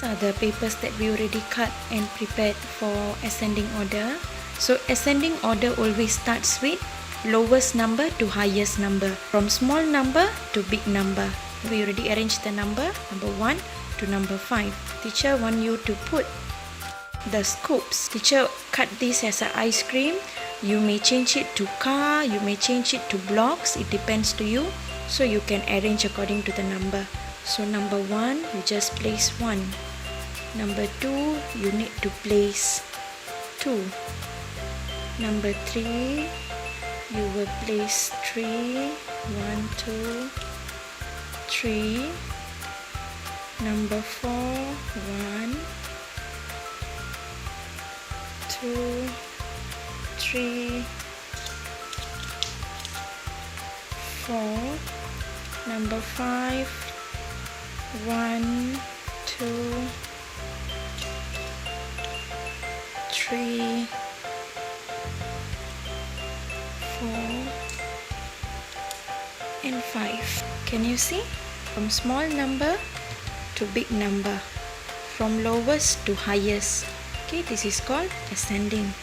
are the papers that we already cut and prepared for ascending order. So ascending order always starts with lowest number to highest number, from small number to big number. We already arranged the number 1 to number 5. Teacher want you to put the scoops. Teacher cut this as an ice cream. You may change it to car, you may change it to blocks, it depends to you. So you can arrange according to the number. So number 1, you just place 1. Number 2, you need to place 2. Number 3, you will place 3. 1, 2, 3. Number 4, 1, 2, 3, 4. Number 5, 1, 2, 3, 4, and 5. Can you see? From small number to big number, from lowest to highest. Okay, this is called ascending.